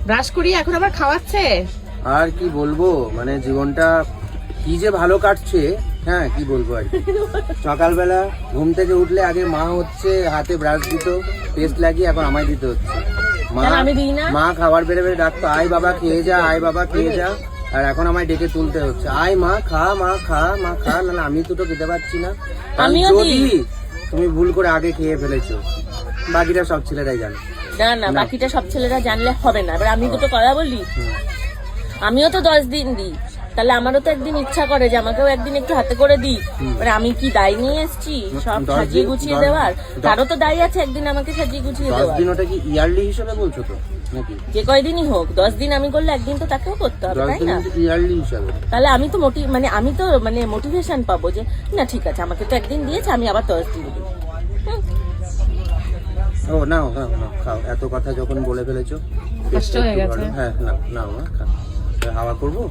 Brush করিয়ে এখন আবার খাওয়াচ্ছে। আর কি বলবো, মানে জীবনটা কি যে ভালো কাটছে, হ্যাঁ কি বলবো আর কি। সকালবেলা ঘুম থেকে উঠলে আগে মা হচ্ছে হাতে ব্রাশ দিত, পেস্ট লাগিয়ে, এখন আমায় দিতে হচ্ছে। আমি দিই না। মা খাবার বেড়ে বেড়ে ডাকতো, আয় বাবা খেয়ে যা, আয় বাবা খেয়ে যা, আর এখন আমায় ডেকে তুলতে হচ্ছে, আয় মা খা, মা খা, মা খা। না আমি তো খেতে পাচ্ছি না। যদি তুমি ভুল করে আগে খেয়ে ফেলেছো, বাকিটা সব ছেলেরাই জানে। না বাকিটা সব ছেলেরা জানলে হবে না। এবার আমি দুটো কথা বলি, আমিও তো 10 দিন দিই, তাহলে আমারও তো একদিন ইচ্ছা করে যে আমাকেও একদিন একটু হাতে করে দিই। এবার আমি কি দায় নিয়ে এসেছি সব সাজিয়ে গুছিয়ে দেওয়ার? তারও তো দায় আছে একদিন আমাকে সাজিয়ে গুছিয়ে দেওয়ার। 10 দিন ওটা কি ইয়ারলি হিসেবে বলছো তো নাকি? যে কয়দিনই হোক, 10 দিন আমি করলে একদিন তো তাকেও করতে হবে, তাই না? ইয়ারলি হিসেবে তাহলে আমি তো মোটিভেশন পাবো যে না ঠিক আছে, আমাকে তো একদিন দিয়েছে, আমি আবার 10 দিন দিই। ও নাও নাও নাও খাও, এত কথা যখন বলে ফেলেছো। কষ্ট হয়ে গেছে। হ্যাঁ নাও নাও খাও, হাওয়া করবো।